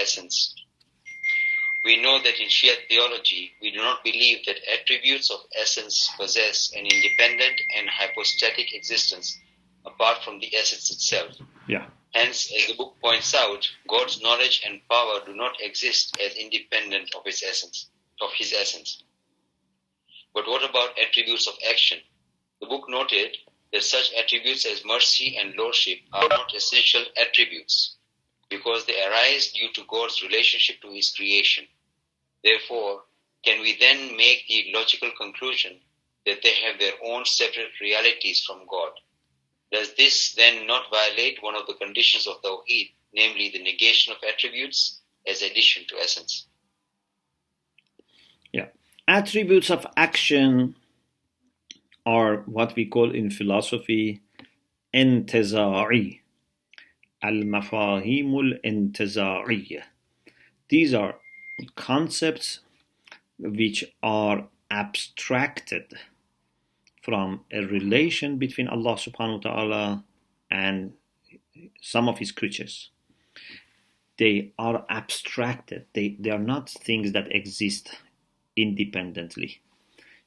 essence. We know that in Shia theology, we do not believe that attributes of essence possess an independent and hypostatic existence apart from the essence itself. Yeah. Hence, as the book points out, God's knowledge and power do not exist as independent of his essence. But what about attributes of action? The book noted that such attributes as mercy and lordship are not essential attributes because they arise due to God's relationship to his creation. Therefore, can we then make the logical conclusion that they have their own separate realities from God? Does this then not violate one of the conditions of Tawheed, namely the negation of attributes as addition to essence? Yeah. Attributes of action are what we call in philosophy intizari, al-mafahim al-intizariyya. These are concepts which are abstracted from a relation between Allah subhanahu wa ta'ala and some of his creatures. They are abstracted. They are not things that exist independently.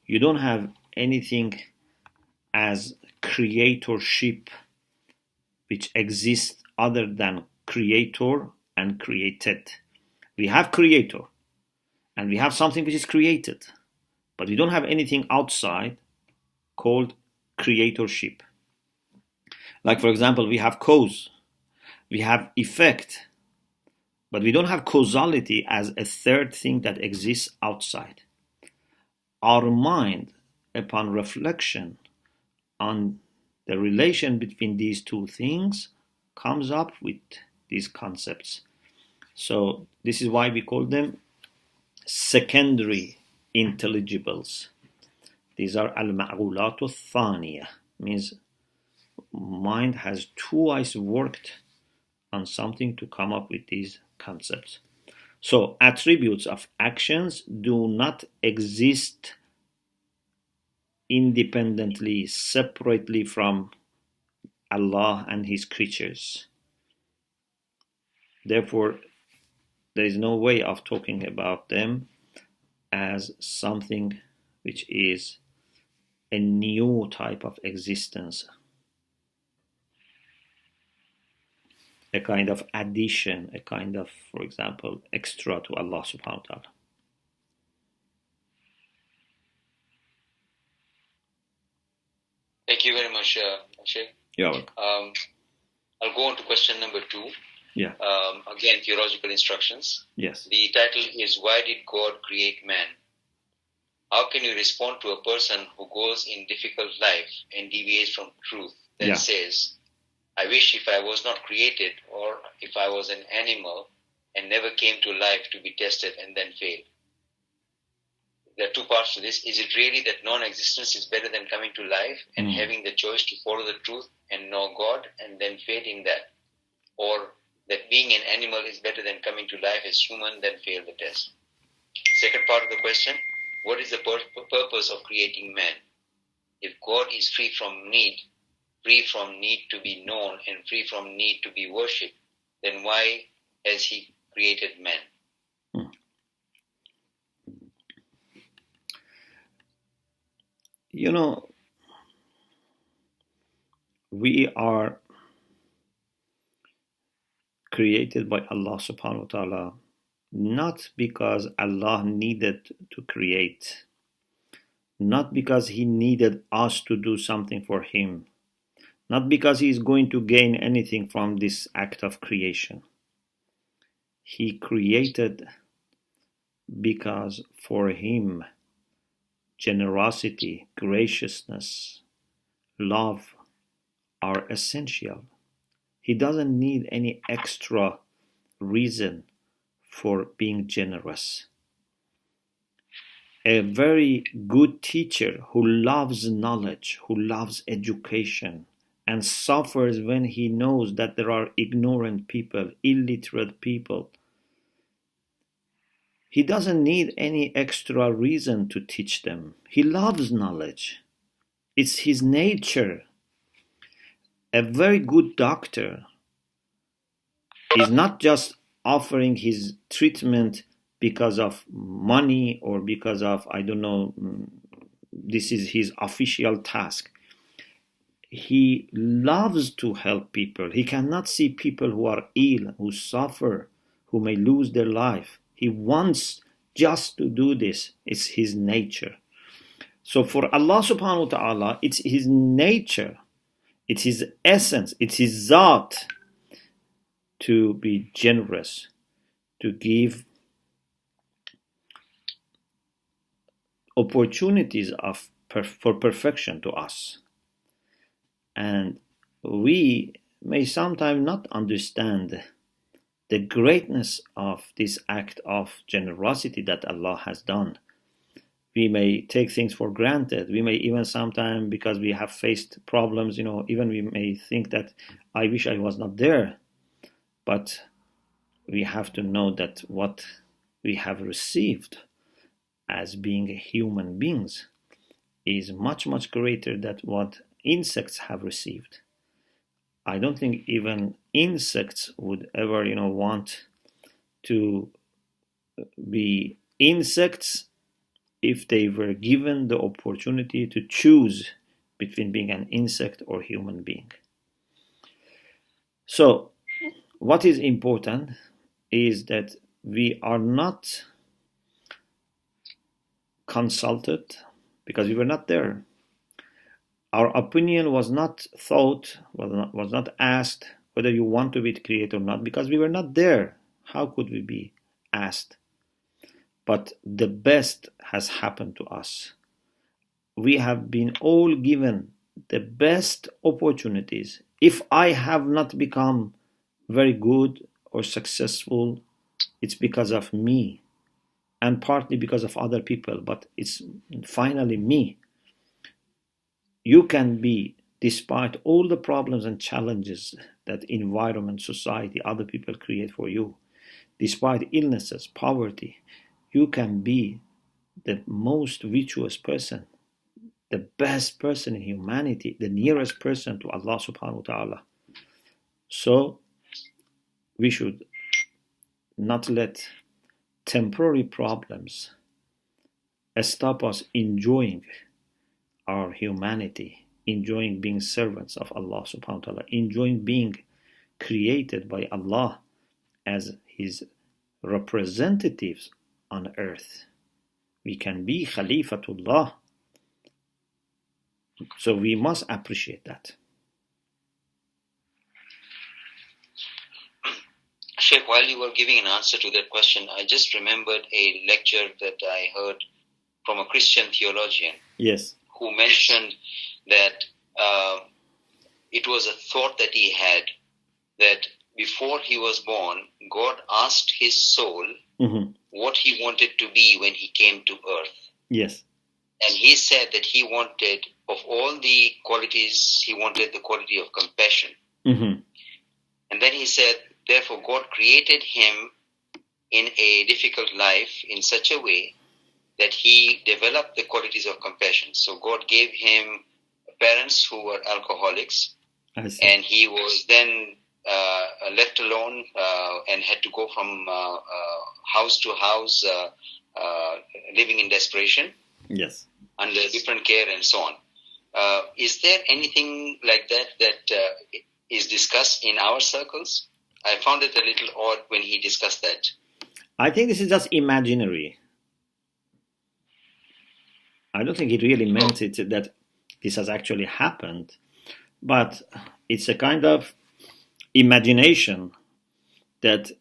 You don't have anything as creatorship which exists other than creator and created. We have creator and we have something which is created, but we don't have anything outside called creatorship. Like, for example, we have cause, we have effect, but we don't have causality as a third thing that exists outside. Our mind, upon reflection on the relation between these two things, comes up with these concepts. So this is why we call them secondary intelligibles. These are al-ma'ghulat al-thaniya, means mind has twice worked on something to come up with these concepts. So attributes of actions do not exist independently, separately from Allah and his creatures. Therefore, there is no way of talking about them as something which is a new type of existence, a kind of addition, a kind of, for example, extra to Allah subhanahu wa ta'ala. Thank you very much, Sheikh. You're welcome. I'll go on to question number 2. Yeah. Again, theological instructions. Yes. The title is, Why did God create man? How can you respond to a person who goes in difficult life and deviates from truth, then says, I wish if I was not created, or if I was an animal and never came to life to be tested and then failed? There are two parts to this. Is it really that non-existence is better than coming to life and having the choice to follow the truth and know God and then fail in that? Or that being an animal is better than coming to life as human, then fail the test? Second part of the question, what is the purpose of creating man? If God is free from need to be known and free from need to be worshipped, then why has he created man? You know, we are created by Allah subhanahu wa ta'ala not because Allah needed to create, not because he needed us to do something for him, not because he is going to gain anything from this act of creation. He created because for him generosity, graciousness, love are essential. He doesn't need any extra reason for being generous. A very good teacher who loves knowledge, who loves education, and suffers when he knows that there are ignorant people, illiterate people, he doesn't need any extra reason to teach them. He loves knowledge. It's his nature. A very good doctor is not just offering his treatment because of money or because of, I don't know, this is his official task. He loves to help people. He cannot see people who are ill, who suffer, who may lose their life. He wants just to do this. It's his nature. So for Allah subhanahu wa ta'ala, it's his nature, it's his essence, it's his zat to be generous, to give opportunities for perfection to us. And we may sometimes not understand the greatness of this act of generosity that Allah has done. We may take things for granted. We may even sometimes, because we have faced problems, even we may think that I wish I was not there. But we have to know that what we have received as being human beings is much, much greater than what insects have received. I don't think even insects would ever, want to be insects if they were given the opportunity to choose between being an insect or human being. So, what is important is that we are not consulted because we were not there. Our opinion was not thought, was not asked whether you want to be created or not, because we were not there. How could we be asked? But the best has happened to us. We have been all given the best opportunities. If I have not become very good or successful, it's because of me, and partly because of other people, but it's finally me. You can be, despite all the problems and challenges that environment, society, other people create for you, despite illnesses, poverty, you can be the most virtuous person, the best person in humanity, the nearest person to Allah subhanahu wa ta'ala. So we should not let temporary problems stop us enjoying our humanity, enjoying being servants of Allah subhanahu wa ta'ala, enjoying being created by Allah as his representatives on earth. We can be Khalifatullah. So we must appreciate that. Sheikh, while you were giving an answer to that question, I just remembered a lecture that I heard from a Christian theologian. Yes. Who mentioned that it was a thought that he had that before he was born, God asked his soul what he wanted to be when he came to earth. Yes. And he said that he wanted, of all the qualities, he wanted the quality of compassion. And then he said, therefore, God created him in a difficult life in such a way that he developed the qualities of compassion. So God gave him parents who were alcoholics, and he was then left alone and had to go from house to house, living in desperation. Yes. Under different care and so on. Is there anything like that is discussed in our circles? I found it a little odd when he discussed that. I think this is just imaginary. I don't think it really meant it that this has actually happened, but it's a kind of imagination that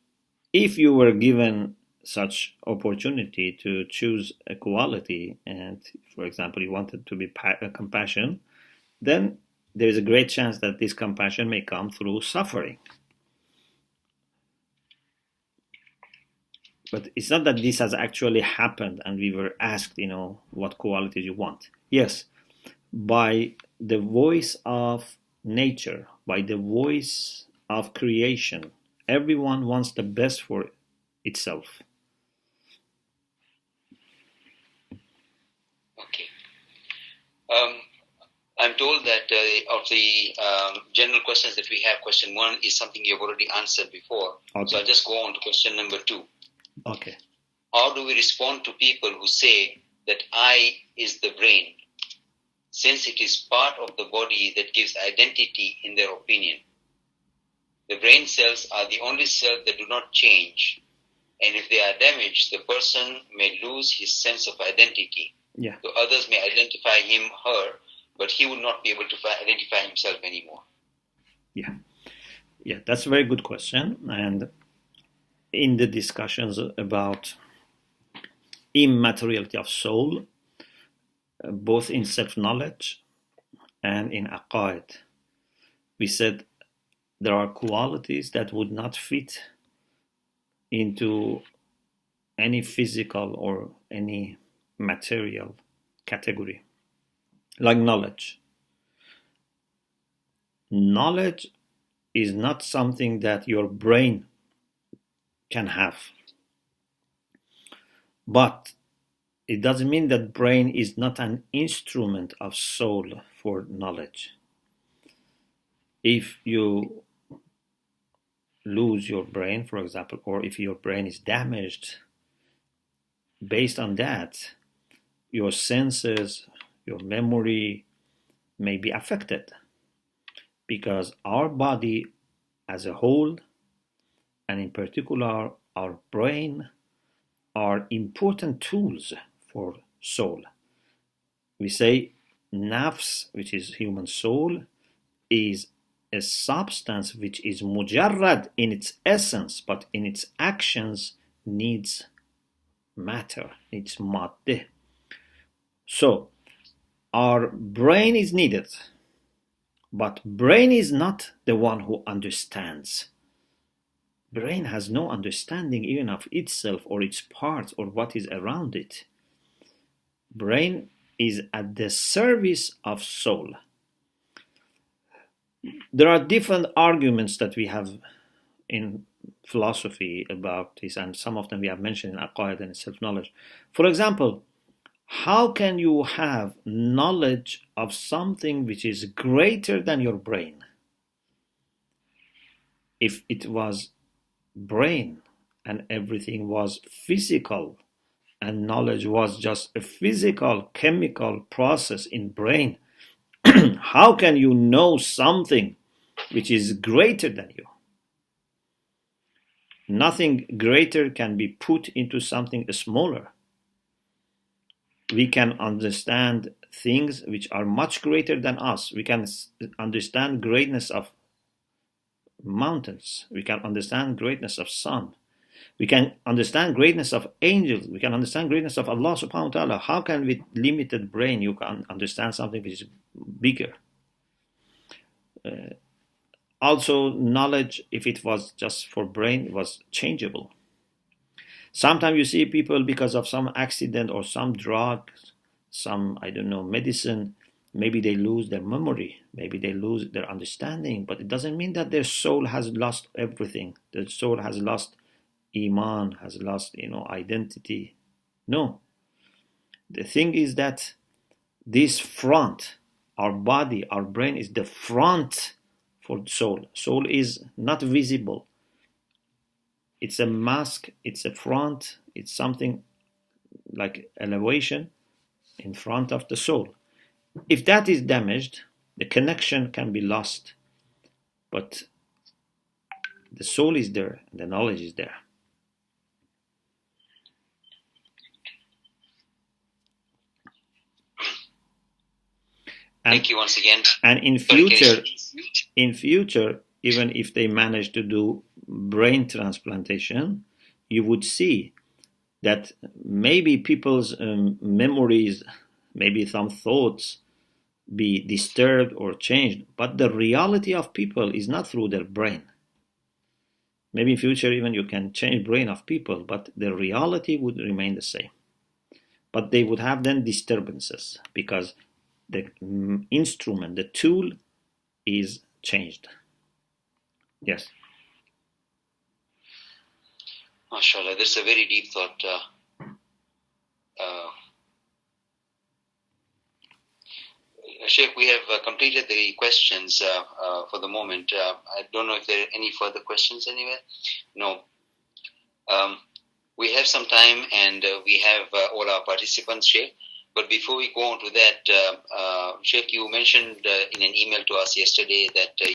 if you were given such opportunity to choose a quality, and for example you wanted to be compassion, then there is a great chance that this compassion may come through suffering. But it's not that this has actually happened and we were asked, what qualities you want. Yes, by the voice of nature, by the voice of creation, everyone wants the best for itself. Okay. I'm told that of the general questions that we have, question 1 is something you've already answered before. Okay. So I'll just go on to question number 2. Okay. How do we respond to people who say that I is the brain, since it is part of the body that gives identity in their opinion? The brain cells are the only cells that do not change, and if they are damaged, the person may lose his sense of identity. Yeah. So others may identify him, her, but he would not be able to identify himself anymore. Yeah. Yeah, that's a very good question. And in the discussions about immateriality of soul, both in self-knowledge and in aqaid, we said there are qualities that would not fit into any physical or any material category, like knowledge. Knowledge is not something that your brain can have. But it doesn't mean that brain is not an instrument of soul for knowledge. If you lose your brain, for example, or if your brain is damaged, based on that, your senses, your memory may be affected, because our body as a whole, and in particular our brain, are important tools for soul. We say nafs, which is human soul, is a substance which is mujarrad in its essence, but in its actions needs matter, needs maddeh. So our brain is needed, but brain is not the one who understands. Brain has no understanding even of itself or its parts or what is around it. Brain is at the service of soul. There are different arguments that we have in philosophy about this, and some of them we have mentioned in aqaid and self-knowledge. For example, how can you have knowledge of something which is greater than your brain? If it was brain and everything was physical, and knowledge was just a physical, chemical process in brain, how can you know something which is greater than you? Nothing greater can be put into something smaller. We can understand things which are much greater than us. We can understand greatness of mountains. We can understand greatness of sun. We can understand greatness of angels. We can understand greatness of Allah subhanahu wa ta'ala. How can with limited brain you can understand something which is bigger? Also, knowledge, if it was just for brain, was changeable. Sometimes you see people, because of some accident or some drug, some, medicine, maybe they lose their memory, maybe they lose their understanding, but it doesn't mean that their soul has lost everything. Their soul has lost iman, has lost, identity. No. The thing is that this front, our body, our brain is the front for soul. Soul is not visible. It's a mask, it's a front, it's something like elevation in front of the soul. If that is damaged, the connection can be lost, but the soul is there and the knowledge is there. Thank you once again. And in future, even if they manage to do brain transplantation, you would see that maybe people's memories, maybe some thoughts be disturbed or changed, but the reality of people is not through their brain. Maybe in future even you can change brain of people, but the reality would remain the same. But they would have then disturbances because the instrument, the tool is changed. Yes. MashaAllah, that's a very deep thought. Sheikh, we have completed the questions for the moment. I don't know if there are any further questions anywhere. No. We have some time and we have all our participants, Sheikh. But before we go on to that, Sheikh, you mentioned in an email to us yesterday that